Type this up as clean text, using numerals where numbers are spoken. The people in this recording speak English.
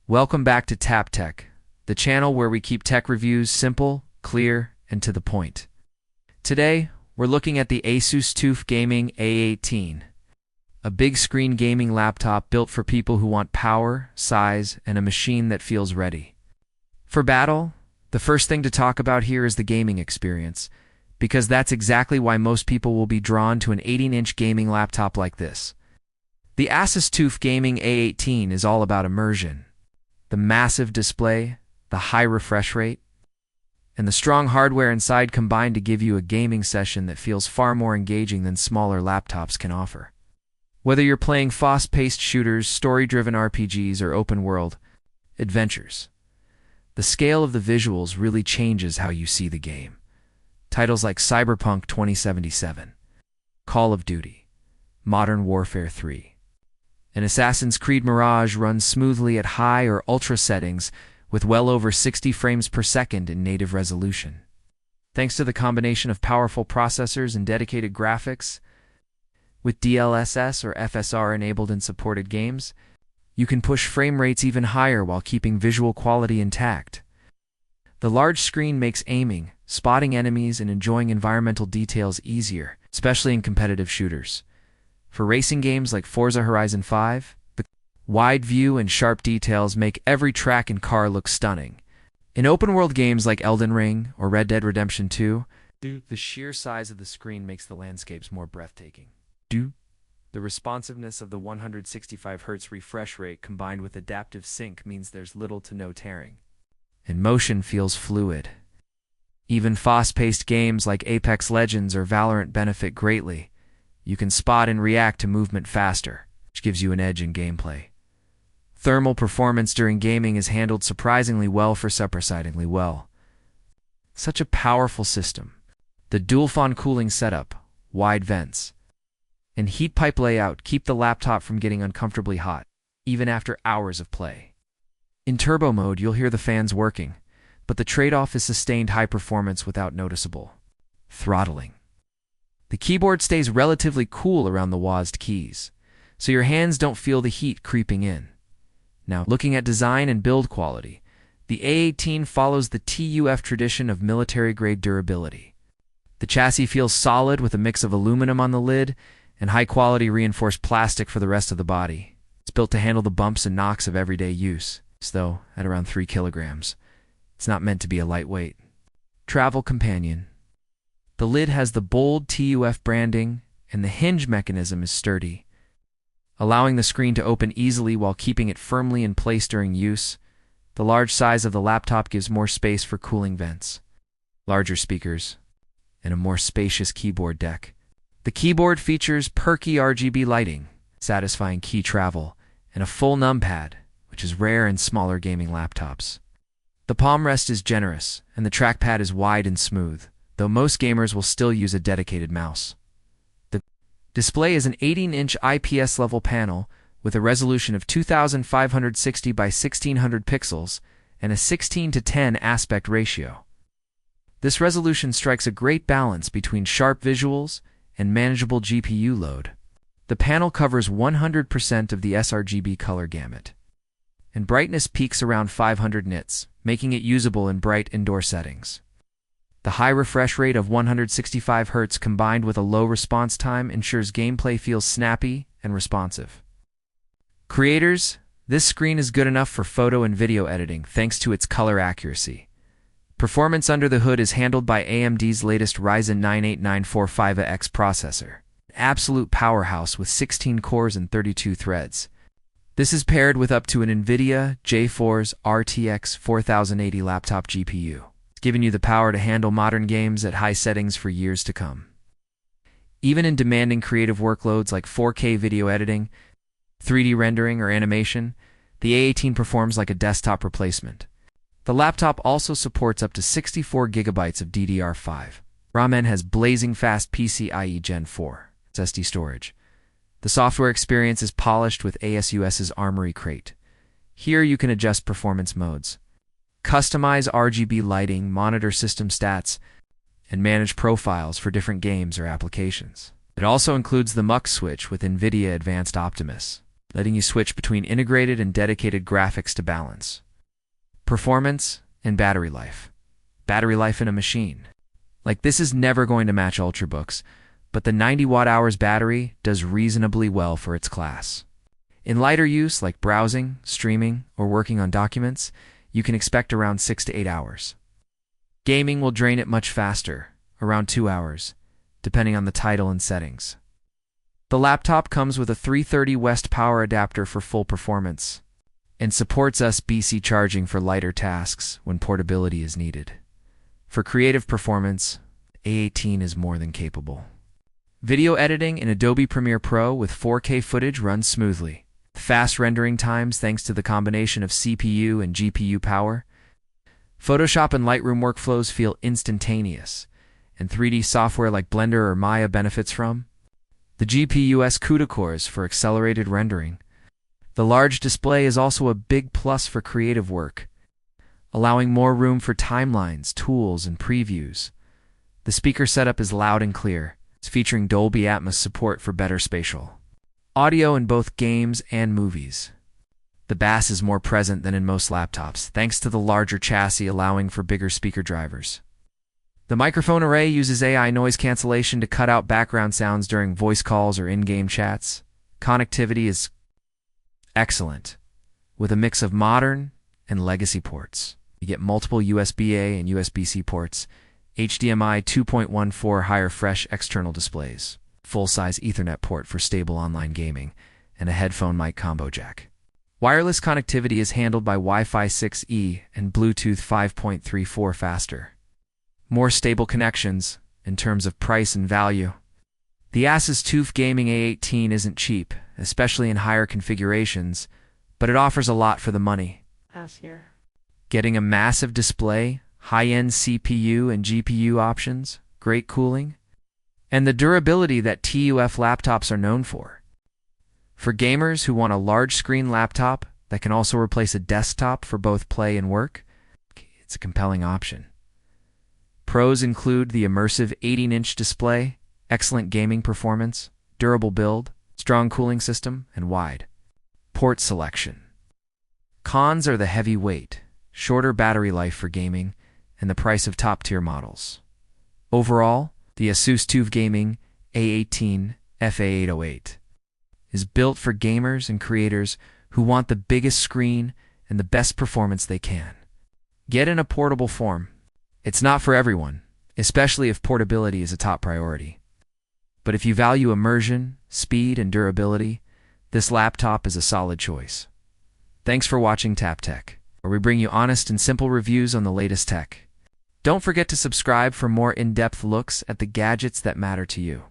Welcome back to Tap Tech, the channel where we keep tech reviews simple, clear, and to the point. Today, we're looking at the Asus TUF Gaming A18, a big screen gaming laptop built for people who want power, size, and a machine that feels ready. For battle, the first thing to talk about here is the gaming experience, because that's exactly why most people will be drawn to an 18-inch gaming laptop like this. The Asus TUF Gaming A18 is all about immersion. The massive display, the high refresh rate, and the strong hardware inside combine to give you a gaming session that feels far more engaging than smaller laptops can offer. Whether you're playing fast-paced shooters, story-driven RPGs, or open-world adventures, the scale of the visuals really changes how you see the game. Titles like Cyberpunk 2077, Call of Duty, Modern Warfare 3, and Assassin's Creed Mirage run smoothly at high or ultra settings with well over 60 frames per second in native resolution. Thanks to the combination of powerful processors and dedicated graphics, with DLSS or FSR enabled in supported games, you can push frame rates even higher while keeping visual quality intact. The large screen makes aiming, spotting enemies, and enjoying environmental details easier, especially in competitive shooters. For racing games like Forza Horizon 5, the wide view and sharp details make every track and car look stunning. In open-world games like Elden Ring or Red Dead Redemption 2, the sheer size of the screen makes the landscapes more breathtaking. The responsiveness of the 165Hz refresh rate combined with adaptive sync means there's little to no tearing, and motion feels fluid. Even fast-paced games like Apex Legends or Valorant benefit greatly. You can spot and react to movement faster, which gives you an edge in gameplay. Thermal performance during gaming is handled surprisingly well. Such a powerful system. The dual-fan cooling setup, wide vents, and heat pipe layout keep the laptop from getting uncomfortably hot, even after hours of play. In turbo mode, you'll hear the fans working, but the trade-off is sustained high performance without noticeable throttling. The keyboard stays relatively cool around the WASD keys, so your hands don't feel the heat creeping in. Now, looking at design and build quality, the A18 follows the TUF tradition of military-grade durability. The chassis feels solid with a mix of aluminum on the lid and high-quality reinforced plastic for the rest of the body. It's built to handle the bumps and knocks of everyday use, though at around 3 kilograms. It's not meant to be a lightweight travel companion. The lid has the bold TUF branding, and the hinge mechanism is sturdy, allowing the screen to open easily while keeping it firmly in place during use. The large size of the laptop gives more space for cooling vents, larger speakers, and a more spacious keyboard deck. The keyboard features perky RGB lighting, satisfying key travel, and a full numpad, which is rare in smaller gaming laptops. The palm rest is generous, and the trackpad is wide and smooth, though most gamers will still use a dedicated mouse. The display is an 18-inch IPS-level panel with a resolution of 2560 by 1600 pixels and a 16:10 aspect ratio. This resolution strikes a great balance between sharp visuals and manageable GPU load. The panel covers 100% of the sRGB color gamut, and brightness peaks around 500 nits, making it usable in bright indoor settings. The high refresh rate of 165Hz combined with a low response time ensures gameplay feels snappy and responsive. Creators, this screen is good enough for photo and video editing thanks to its color accuracy. Performance under the hood is handled by AMD's latest Ryzen 9 8945X processor, an absolute powerhouse with 16 cores and 32 threads. This is paired with up to an NVIDIA GeForce RTX 4080 laptop GPU, giving you the power to handle modern games at high settings for years to come. Even in demanding creative workloads like 4K video editing, 3D rendering, or animation, the A18 performs like a desktop replacement. The laptop also supports up to 64 GB of DDR5 RAM and has blazing fast PCIe Gen 4 SSD storage. The software experience is polished with ASUS's Armory Crate. Here you can adjust performance modes, customize RGB lighting, monitor system stats, and manage profiles for different games or applications. It also includes the MUX switch with NVIDIA Advanced Optimus, letting you switch between integrated and dedicated graphics to balance performance and battery life. Battery life in a machine. Like, this is never going to match Ultrabooks, but the 90 watt-hours battery does reasonably well for its class. In lighter use, like browsing, streaming, or working on documents, you can expect around 6 to 8 hours. Gaming will drain it much faster, around 2 hours, depending on the title and settings. The laptop comes with a 330 West power adapter for full performance and supports USB-C charging for lighter tasks when portability is needed. For creative performance, A18 is more than capable. Video editing in Adobe Premiere Pro with 4K footage runs smoothly. Fast rendering times thanks to the combination of CPU and GPU power. Photoshop and Lightroom workflows feel instantaneous, and 3D software like Blender or Maya benefits from the GPU's CUDA cores for accelerated rendering. The large display is also a big plus for creative work, allowing more room for timelines, tools, and previews. The speaker setup is loud and clear. It's featuring Dolby Atmos support for better spatial audio in both games and movies. The bass is more present than in most laptops, thanks to the larger chassis allowing for bigger speaker drivers. The microphone array uses AI noise cancellation to cut out background sounds during voice calls or in-game chats. Connectivity is excellent, with a mix of modern and legacy ports. You get multiple USB-A and USB-C ports, HDMI 2.14 higher fresh external displays, full-size Ethernet port for stable online gaming, and a headphone mic combo jack. Wireless connectivity is handled by Wi-Fi 6E and Bluetooth 5.34 faster. More stable connections in terms of price and value. The Asus TUF Gaming A18 isn't cheap, especially in higher configurations, but it offers a lot for the money. Getting a massive display, high-end CPU and GPU options, great cooling, and the durability that TUF laptops are known for. For gamers who want a large-screen laptop that can also replace a desktop for both play and work, it's a compelling option. Pros include the immersive 18-inch display, excellent gaming performance, durable build, strong cooling system, and wide port selection. Cons are the heavy weight, shorter battery life for gaming, and the price of top-tier models. Overall, the Asus TUF Gaming A18 FA808 is built for gamers and creators who want the biggest screen and the best performance they can. Get in a portable form. It's not for everyone, especially if portability is a top priority. But if you value immersion, speed, and durability, this laptop is a solid choice. Thanks for watching Tap Tech, where we bring you honest and simple reviews on the latest tech. Don't forget to subscribe for more in-depth looks at the gadgets that matter to you.